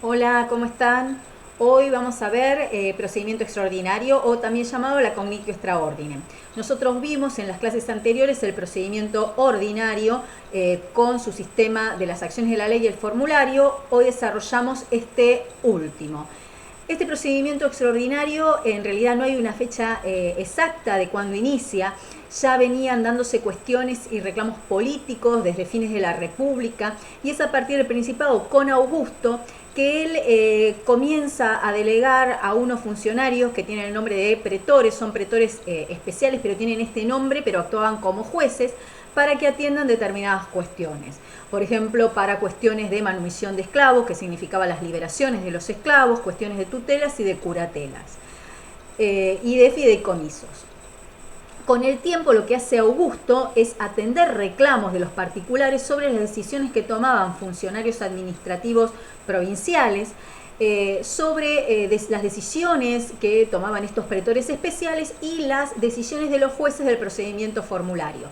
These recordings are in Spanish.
Hola, ¿cómo están? Hoy vamos a ver procedimiento extraordinario o también llamado la cognitio extra ordinem. Nosotros vimos en las clases anteriores el procedimiento ordinario con su sistema de las acciones de la ley y el formulario. Hoy desarrollamos este último. Este procedimiento extraordinario, en realidad no hay una fecha exacta de cuándo inicia. Ya venían dándose cuestiones y reclamos políticos desde fines de la República, y es a partir del Principado con Augusto que él comienza a delegar a unos funcionarios que tienen el nombre de pretores. Son pretores especiales, pero tienen este nombre, pero actuaban como jueces, para que atiendan determinadas cuestiones. Por ejemplo, para cuestiones de manumisión de esclavos, que significaba las liberaciones de los esclavos, cuestiones de tutelas y de curatelas, y de fideicomisos. Con el tiempo, lo que hace Augusto es atender reclamos de los particulares sobre las decisiones que tomaban funcionarios administrativos provinciales, sobre las decisiones que tomaban estos pretores especiales y las decisiones de los jueces del procedimiento formulario.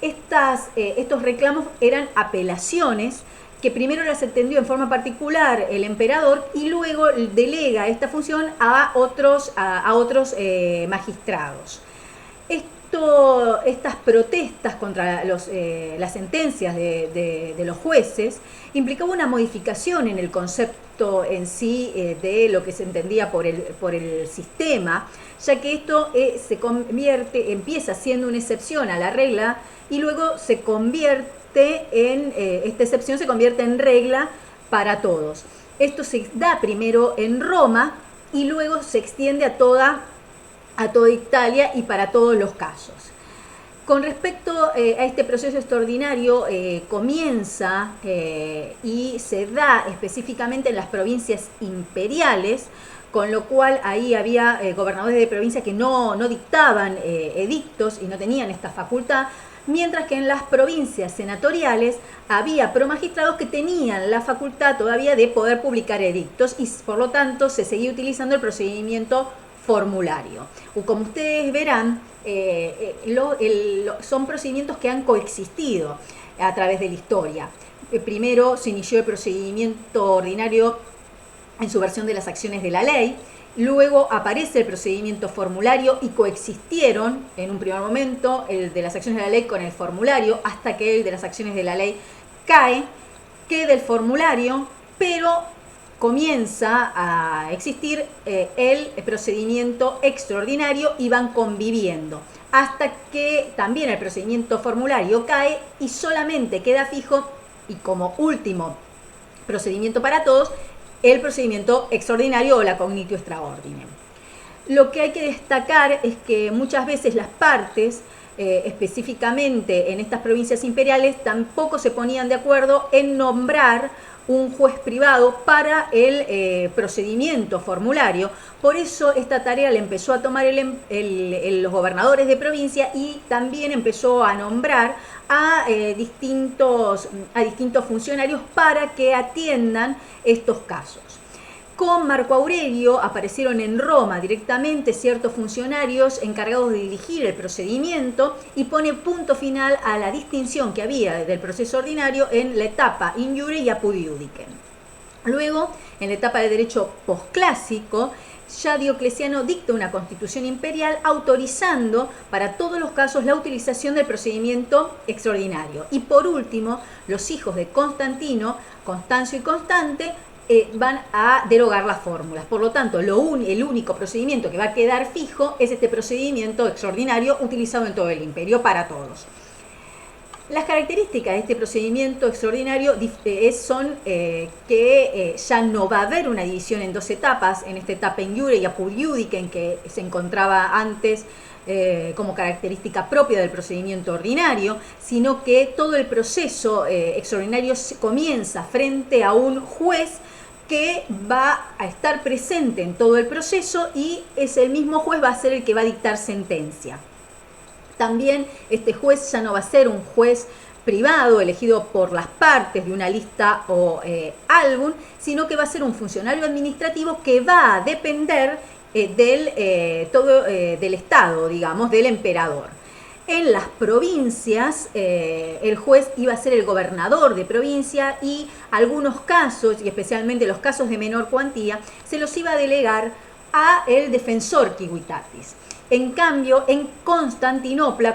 Estos reclamos eran apelaciones que primero las atendió en forma particular el emperador y luego delega esta función a otros magistrados. Estas protestas contra las sentencias de los jueces implicaba una modificación en el concepto en sí de lo que se entendía por el sistema, ya que esto empieza siendo una excepción a la regla y luego esta excepción se convierte en regla para todos. Esto se da primero en Roma y luego se extiende a toda Italia y para todos los casos. Con respecto a este proceso extraordinario, comienza y se da específicamente en las provincias imperiales, con lo cual ahí había gobernadores de provincia que no dictaban edictos y no tenían esta facultad, mientras que en las provincias senatoriales había promagistrados que tenían la facultad todavía de poder publicar edictos y por lo tanto se seguía utilizando el procedimiento formulario. Como ustedes verán, son procedimientos que han coexistido a través de la historia. Primero se inició el procedimiento ordinario en su versión de las acciones de la ley, luego aparece el procedimiento formulario y coexistieron en un primer momento el de las acciones de la ley con el formulario, hasta que el de las acciones de la ley queda el formulario, pero comienza a existir el procedimiento extraordinario y van conviviendo, hasta que también el procedimiento formulario cae y solamente queda fijo, y como último procedimiento para todos, el procedimiento extraordinario o la cognitio extra ordinem. Lo que hay que destacar es que muchas veces las partes, específicamente en estas provincias imperiales, tampoco se ponían de acuerdo en nombrar un juez privado para el procedimiento formulario. Por eso esta tarea la empezó a tomar los gobernadores de provincia y también empezó a nombrar a distintos funcionarios para que atiendan estos casos. Con Marco Aurelio aparecieron en Roma directamente ciertos funcionarios encargados de dirigir el procedimiento y pone punto final a la distinción que había del proceso ordinario en la etapa in iure y apud iudicem. Luego, en la etapa de derecho posclásico, ya Diocleciano dicta una constitución imperial autorizando para todos los casos la utilización del procedimiento extraordinario. Y por último, los hijos de Constantino, Constancio y Constante, van a derogar las fórmulas. Por lo tanto, el único procedimiento que va a quedar fijo es este procedimiento extraordinario utilizado en todo el imperio para todos. Las características de este procedimiento extraordinario son que ya no va a haber una división en dos etapas, en esta etapa in iure y apud iudicem que se encontraba antes como característica propia del procedimiento ordinario, sino que todo el proceso extraordinario comienza frente a un juez que va a estar presente en todo el proceso y el mismo juez va a ser el que va a dictar sentencia. También este juez ya no va a ser un juez privado elegido por las partes de una lista o álbum, sino que va a ser un funcionario administrativo que va a depender del Estado, digamos, del emperador. En las provincias, el juez iba a ser el gobernador de provincia y algunos casos, y especialmente los casos de menor cuantía, se los iba a delegar a el defensor quiguitatis. En cambio, en Constantinopla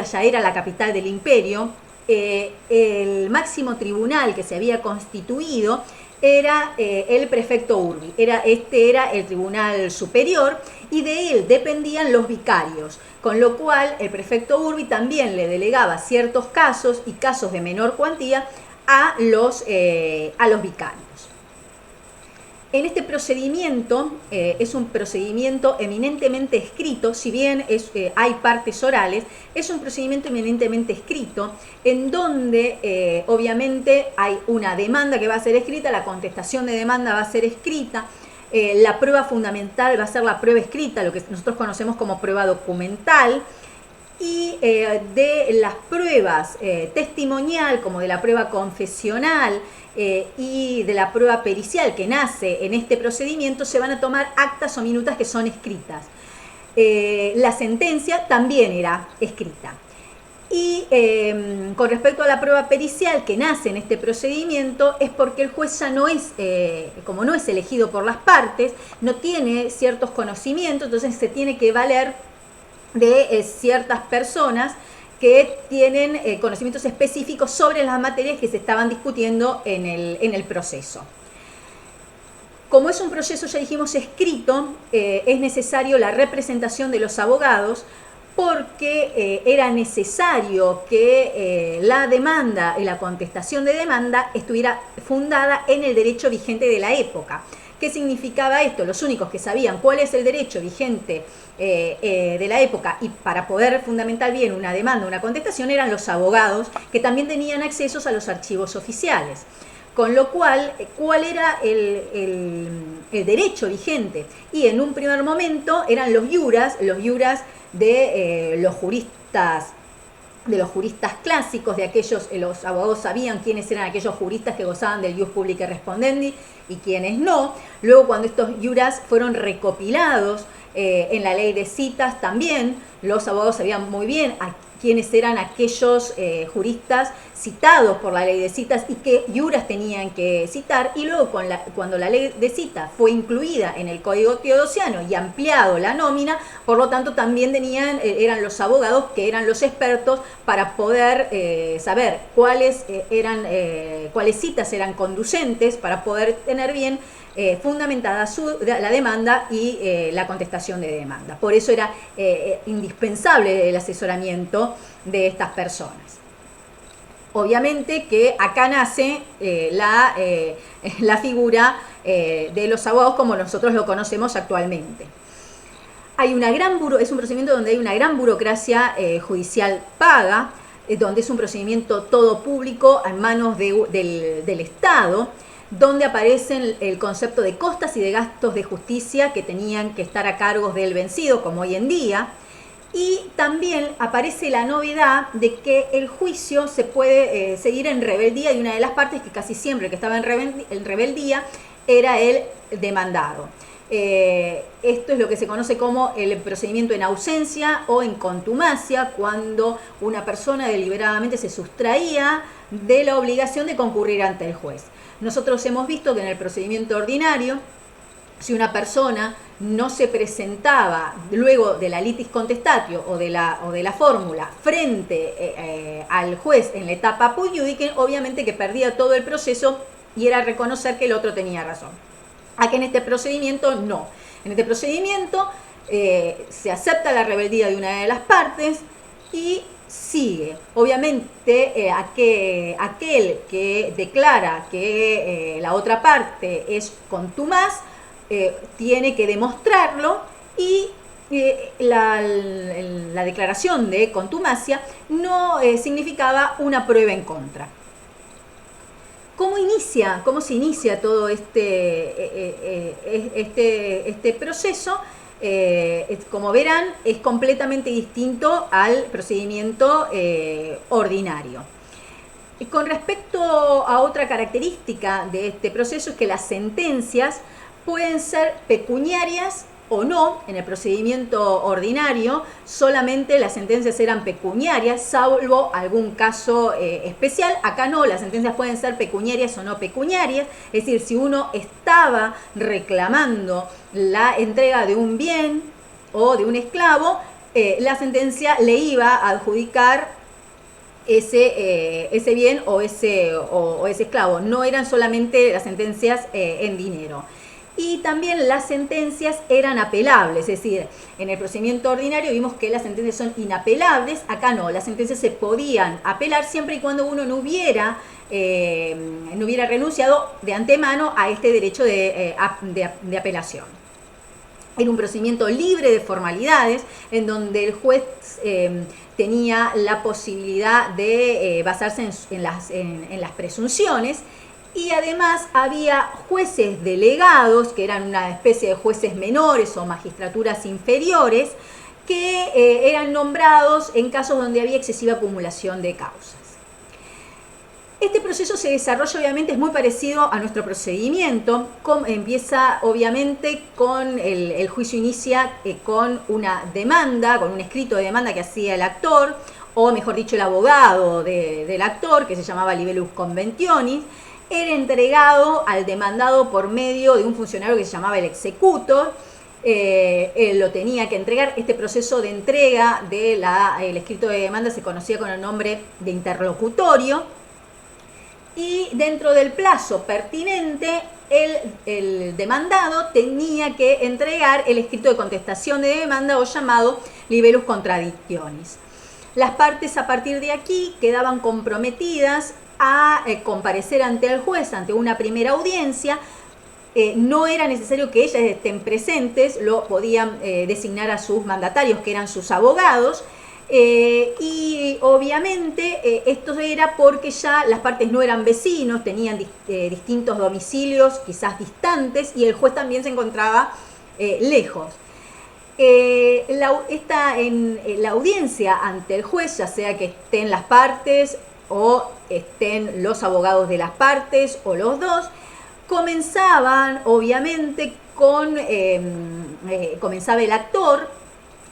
ya era la capital del imperio, el máximo tribunal que se había constituido era el prefecto urbi, este era el tribunal superior y de él dependían los vicarios, con lo cual el prefecto urbi también le delegaba ciertos casos y casos de menor cuantía a los vicarios. En este procedimiento, es un procedimiento eminentemente escrito, si bien hay partes orales, es un procedimiento eminentemente escrito, en donde obviamente hay una demanda que va a ser escrita, la contestación de demanda va a ser escrita, la prueba fundamental va a ser la prueba escrita, lo que nosotros conocemos como prueba documental, y de las pruebas testimonial, como de la prueba confesional y de la prueba pericial que nace en este procedimiento, se van a tomar actas o minutas que son escritas. La sentencia también era escrita. Y con respecto a la prueba pericial que nace en este procedimiento, es porque el juez ya no es, como no es elegido por las partes, no tiene ciertos conocimientos, entonces se tiene que valer de ciertas personas que tienen conocimientos específicos sobre las materias que se estaban discutiendo en el proceso. Como es un proceso, ya dijimos, escrito, es necesario la representación de los abogados porque era necesario que la demanda y la contestación de demanda estuviera fundada en el derecho vigente de la época. ¿Qué significaba esto? Los únicos que sabían cuál es el derecho vigente de la época y para poder fundamentar bien una demanda, una contestación, eran los abogados, que también tenían accesos a los archivos oficiales. Con lo cual, ¿cuál era el derecho vigente? Y en un primer momento eran los iuras de los juristas clásicos, de aquellos, los abogados sabían quiénes eran aquellos juristas que gozaban del ius publicae respondendi y quiénes no. Luego, cuando estos iuras fueron recopilados en la ley de citas, también los abogados sabían muy bien a quiénes eran aquellos juristas citados por la ley de citas y qué iuras tenían que citar. Y luego, cuando la ley de citas fue incluida en el Código Teodosiano y ampliado la nómina, por lo tanto también eran los abogados que eran los expertos para poder saber cuáles citas eran conducentes para poder tener bien fundamentada la demanda y la contestación de demanda. Por eso era indispensable el asesoramiento de estas personas. Obviamente que acá nace la figura de los abogados como nosotros lo conocemos actualmente. Es un procedimiento donde hay una gran burocracia judicial paga, donde es un procedimiento todo público en manos del Estado, donde aparecen el concepto de costas y de gastos de justicia que tenían que estar a cargo del vencido, como hoy en día. Y también aparece la novedad de que el juicio se puede seguir en rebeldía, y una de las partes que casi siempre que estaba en rebeldía era el demandado. Esto es lo que se conoce como el procedimiento en ausencia o en contumacia, cuando una persona deliberadamente se sustraía de la obligación de concurrir ante el juez. Nosotros hemos visto que en el procedimiento ordinario, si una persona no se presentaba luego de la litis contestatio o de la fórmula frente al juez en la etapa apud iudice, obviamente que perdía todo el proceso y era reconocer que el otro tenía razón. Aquí en este procedimiento no. En este procedimiento se acepta la rebeldía de una de las partes y sigue. Obviamente aquel que declara que la otra parte es contumaz tiene que demostrarlo, y la declaración de contumacia no significaba una prueba en contra. ¿Cómo se inicia todo este proceso? Como verán, es completamente distinto al procedimiento ordinario. Con respecto a otra característica de este proceso, es que las sentencias pueden ser pecuniarias o no. En el procedimiento ordinario solamente las sentencias eran pecuniarias, salvo algún caso especial. Acá no, las sentencias pueden ser pecuniarias o no pecuniarias, es decir, si uno estaba reclamando la entrega de un bien o de un esclavo, la sentencia le iba a adjudicar ese bien o ese esclavo. No eran solamente las sentencias en dinero. Y también las sentencias eran apelables, es decir, en el procedimiento ordinario vimos que las sentencias son inapelables. Acá no, las sentencias se podían apelar siempre y cuando uno no hubiera renunciado de antemano a este derecho de apelación. Era un procedimiento libre de formalidades, en donde el juez tenía la posibilidad de basarse en las presunciones, y además había jueces delegados, que eran una especie de jueces menores o magistraturas inferiores, que eran nombrados en casos donde había excesiva acumulación de causas. Este proceso se desarrolla, obviamente, es muy parecido a nuestro procedimiento. Empieza, obviamente, con el juicio inicia con una demanda, con un escrito de demanda que hacía el actor, o mejor dicho, el abogado del actor, que se llamaba libellus conventionis. Era entregado al demandado por medio de un funcionario que se llamaba el executor. Él lo tenía que entregar. Este proceso de entrega del escrito de demanda se conocía con el nombre de interlocutorio. Y dentro del plazo pertinente, el demandado tenía que entregar el escrito de contestación de demanda, o llamado libellus contradictionis. Las partes a partir de aquí quedaban comprometidas a comparecer ante el juez, ante una primera audiencia. No era necesario que ellas estén presentes, lo podían designar a sus mandatarios, que eran sus abogados. Y obviamente esto era porque ya las partes no eran vecinos, tenían distintos domicilios, quizás distantes, y el juez también se encontraba lejos. La audiencia ante el juez, ya sea que estén las partes o estén los abogados de las partes o los dos, comenzaban obviamente comenzaba el actor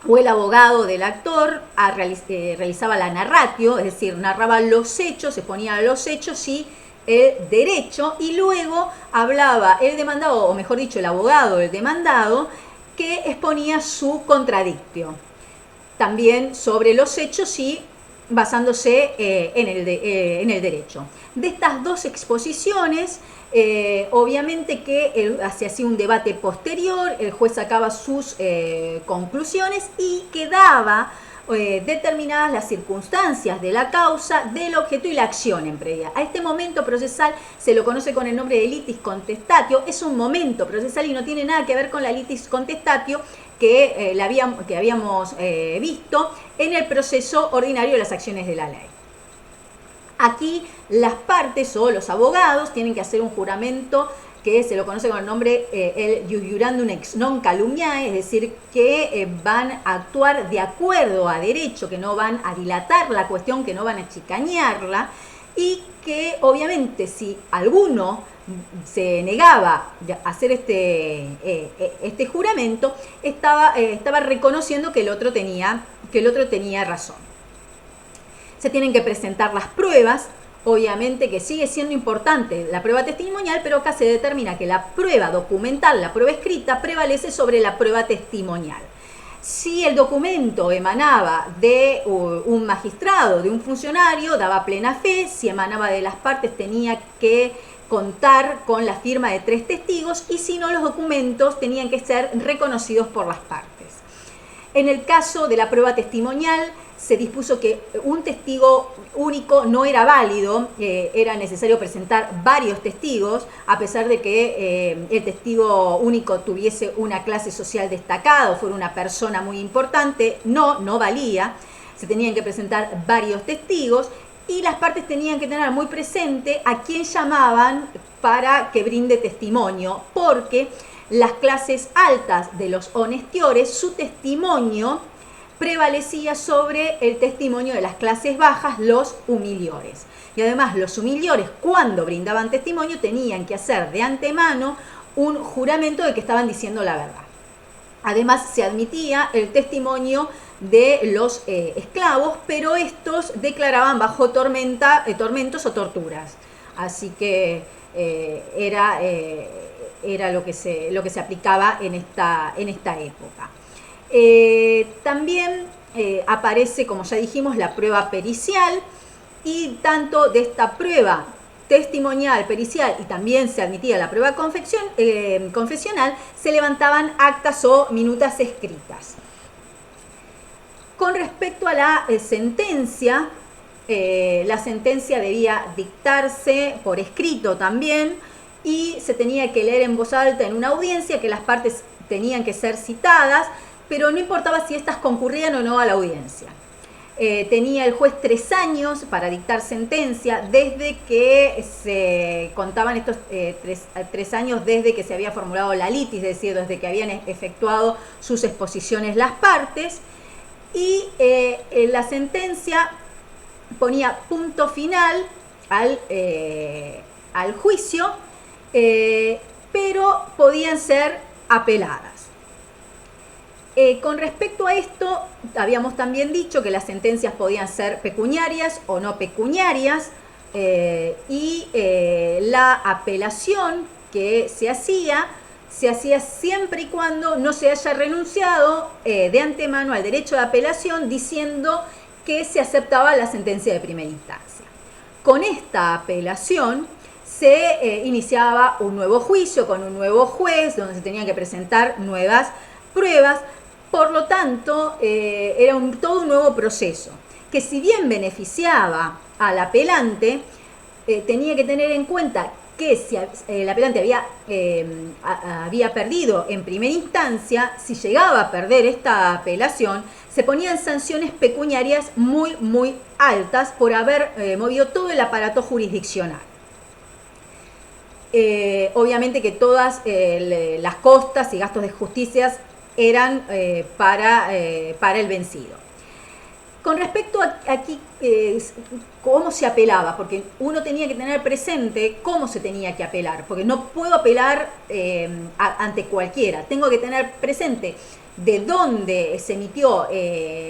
o el abogado del actor, realizaba la narratio, es decir, narraba los hechos, se ponía los hechos y el derecho, y luego hablaba el demandado, o mejor dicho, el abogado del demandado, que exponía su contradictio, también sobre los hechos y basándose en el derecho. De estas dos exposiciones, obviamente que se hacía un debate posterior, el juez sacaba sus conclusiones y quedaba determinadas las circunstancias de la causa, del objeto y la acción en previa. A este momento procesal se lo conoce con el nombre de litis contestatio. Es un momento procesal y no tiene nada que ver con la litis contestatio que habíamos visto en el proceso ordinario de las acciones de la ley. Aquí las partes o los abogados tienen que hacer un juramento que se lo conoce con el nombre el iujurandum ex non calumniae, es decir, que van a actuar de acuerdo a derecho, que no van a dilatar la cuestión, que no van a chicañarla, y que obviamente si alguno se negaba a hacer este juramento, estaba reconociendo que el otro tenía razón. Se tienen que presentar las pruebas, obviamente que sigue siendo importante la prueba testimonial, pero acá se determina que la prueba documental, la prueba escrita, prevalece sobre la prueba testimonial. Si el documento emanaba de un magistrado, de un funcionario, daba plena fe. Si emanaba de las partes, tenía que contar con la firma de 3 testigos, y si no, los documentos tenían que ser reconocidos por las partes. En el caso de la prueba testimonial, se dispuso que un testigo único no era válido, era necesario presentar varios testigos, a pesar de que el testigo único tuviese una clase social destacada o fuera una persona muy importante, no valía. Se tenían que presentar varios testigos, y las partes tenían que tener muy presente a quién llamaban para que brinde testimonio, porque las clases altas de los honestiores, su testimonio prevalecía sobre el testimonio de las clases bajas, los humiliores. Y además los humiliores, cuando brindaban testimonio, tenían que hacer de antemano un juramento de que estaban diciendo la verdad. Además, se admitía el testimonio de los esclavos, pero estos declaraban bajo tormentos o torturas. Así que era lo que se aplicaba en esta época. También aparece, como ya dijimos, la prueba pericial, y tanto de esta prueba testimonial, pericial, y también se admitía la prueba confesional, se levantaban actas o minutas escritas. Con respecto a la sentencia debía dictarse por escrito también, y se tenía que leer en voz alta en una audiencia, que las partes tenían que ser citadas, pero no importaba si éstas concurrían o no a la audiencia. Tenía el juez 3 años para dictar sentencia, desde que se contaban estos 3 años desde que se había formulado la litis, es decir, desde que habían efectuado sus exposiciones las partes, y la sentencia ponía punto final al juicio, pero podían ser apeladas. Con respecto a esto, habíamos también dicho que las sentencias podían ser pecuniarias o no pecuniarias, y la apelación que se hacía siempre y cuando no se haya renunciado de antemano al derecho de apelación, diciendo que se aceptaba la sentencia de primera instancia. Con esta apelación se iniciaba un nuevo juicio con un nuevo juez, donde se tenían que presentar nuevas pruebas. Por lo tanto, era todo un nuevo proceso, que si bien beneficiaba al apelante, tenía que tener en cuenta que si el apelante había perdido en primera instancia, si llegaba a perder esta apelación, se ponían sanciones pecuniarias muy, muy altas por haber movido todo el aparato jurisdiccional. Obviamente que todas las costas y gastos de justicias eran para el vencido. Con respecto a aquí, cómo se apelaba, porque uno tenía que tener presente cómo se tenía que apelar, porque no puedo apelar ante cualquiera, tengo que tener presente de dónde se emitió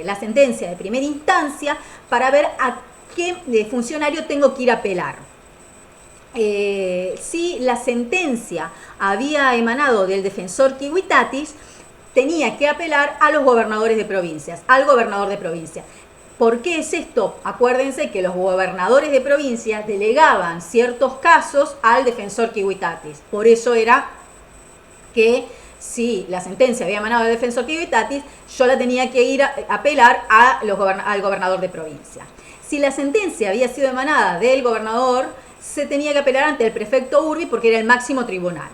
la sentencia de primera instancia para ver a qué funcionario tengo que ir a apelar. Si la sentencia había emanado del defensor Civitatis, tenía que apelar a los gobernadores de provincias, al gobernador de provincia. ¿Por qué es esto? Acuérdense que los gobernadores de provincias delegaban ciertos casos al defensor Civitatis. Por eso era que si la sentencia había emanado del defensor Civitatis, yo la tenía que ir a apelar al gobernador de provincia. Si la sentencia había sido emanada del gobernador, se tenía que apelar ante el prefecto urbi, porque era el máximo tribunal.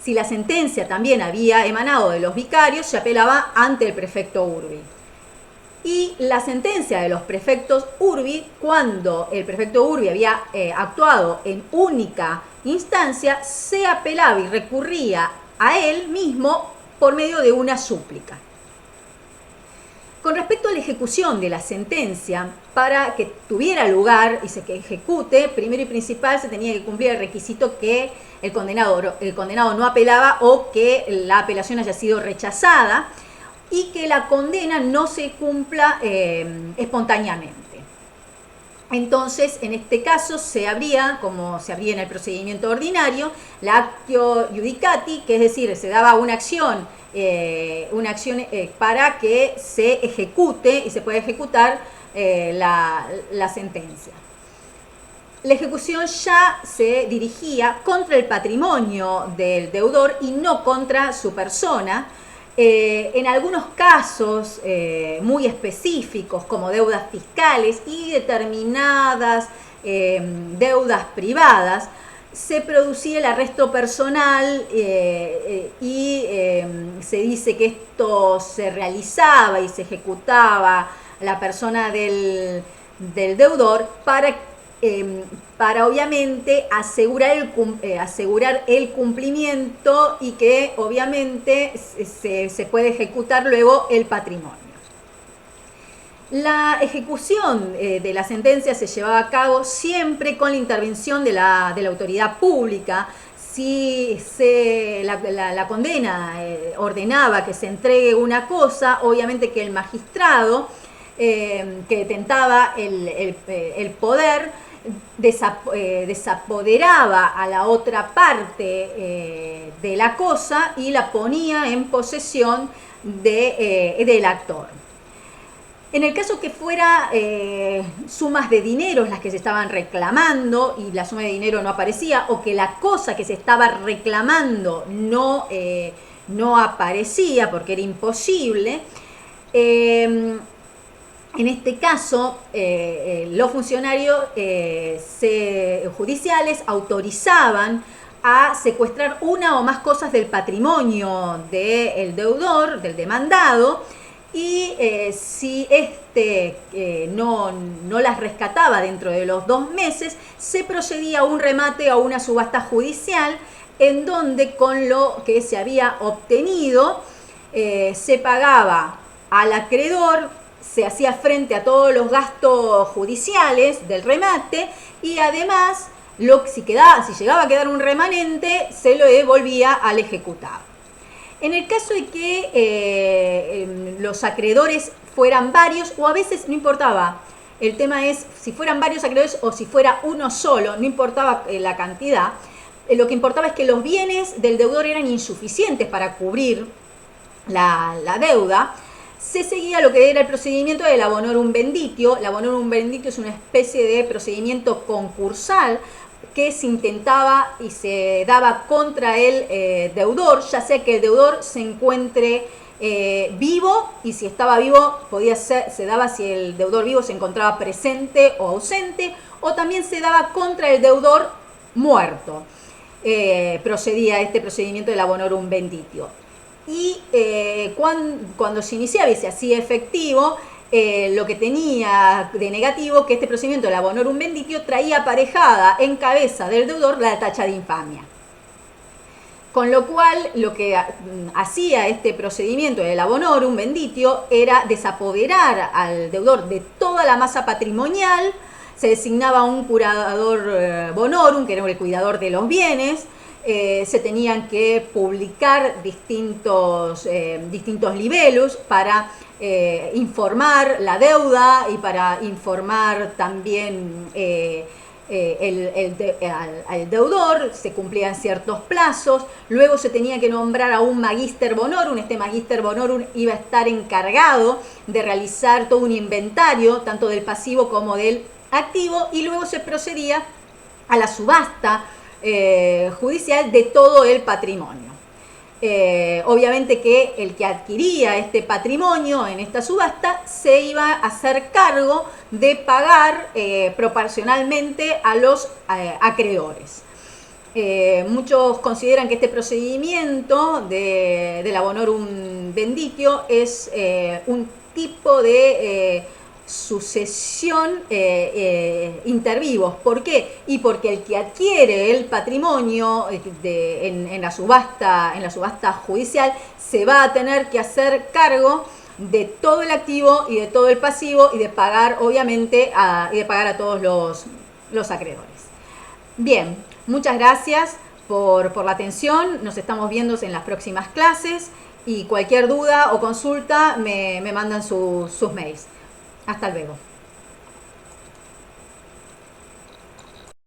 Si la sentencia también había emanado de los vicarios, se apelaba ante el prefecto urbi. Y la sentencia de los prefectos urbi, cuando el prefecto urbi había actuado en única instancia, se apelaba y recurría a él mismo por medio de una súplica. Con respecto a la ejecución de la sentencia, para que tuviera lugar y se ejecute, primero y principal se tenía que cumplir el requisito que el condenado no apelaba o que la apelación haya sido rechazada, y que la condena no se cumpla espontáneamente. Entonces, en este caso se abría, como se abría en el procedimiento ordinario, la actio judicati, que es decir, se daba una acción para que se ejecute y se pueda ejecutar la sentencia. La ejecución ya se dirigía contra el patrimonio del deudor y no contra su persona. En algunos casos muy específicos, como deudas fiscales y determinadas deudas privadas, se producía el arresto personal y se dice que esto se realizaba y se ejecutaba a la persona del deudor para obviamente asegurar el cumplimiento, y que obviamente se puede ejecutar luego el patrimonio. La ejecución de la sentencia se llevaba a cabo siempre con la intervención de la autoridad pública. si la condena ordenaba que se entregue una cosa, obviamente que el magistrado que detentaba el poder desapoderaba a la otra parte de la cosa y la ponía en posesión del actor. En el caso que fuera sumas de dinero las que se estaban reclamando y la suma de dinero no aparecía, o que la cosa que se estaba reclamando no aparecía porque era imposible, en este caso los funcionarios judiciales autorizaban a secuestrar una o más cosas del patrimonio del deudor, del demandado, y si no las rescataba dentro de los 2 meses, se procedía a un remate o a una subasta judicial, en donde con lo que se había obtenido se pagaba al acreedor, se hacía frente a todos los gastos judiciales del remate, y además si llegaba a quedar un remanente, se lo devolvía al ejecutado. En el caso de que los acreedores fueran varios, o a veces no importaba, el tema es si fueran varios acreedores o si fuera uno solo, no importaba la cantidad, lo que importaba es que los bienes del deudor eran insuficientes para cubrir la deuda. Se seguía lo que era el procedimiento del abonorum benditio. El abonorum benditio es una especie de procedimiento concursal que se intentaba y se daba contra el deudor, ya sea que el deudor se encuentre vivo, y si estaba vivo se daba si el deudor vivo se encontraba presente o ausente, o también se daba contra el deudor muerto. Procedía este procedimiento del abonorum benditio. Y cuando se iniciaba y se hacía efectivo, lo que tenía de negativo que este procedimiento del abonorum benditio traía aparejada en cabeza del deudor la tacha de infamia. Con lo cual, lo que hacía este procedimiento del abonorum benditio era desapoderar al deudor de toda la masa patrimonial. Se designaba un curador bonorum, que era el cuidador de los bienes. Se tenían que publicar distintos libellus para informar la deuda y para informar también al deudor. Se cumplían ciertos plazos. Luego se tenía que nombrar a un magister bonorum. Este magister bonorum iba a estar encargado de realizar todo un inventario, tanto del pasivo como del activo, y luego se procedía a la subasta judicial de todo el patrimonio. Obviamente que el que adquiría este patrimonio en esta subasta se iba a hacer cargo de pagar proporcionalmente a los acreedores. Muchos consideran que este procedimiento del abonorum benditio es un tipo de sucesión inter vivos. ¿Por qué? Y porque el que adquiere el patrimonio en la subasta judicial se va a tener que hacer cargo de todo el activo y de todo el pasivo, y de pagar obviamente a todos los acreedores. Bien, muchas gracias por la atención. Nos estamos viendo en las próximas clases, y cualquier duda o consulta me mandan sus mails. Hasta luego.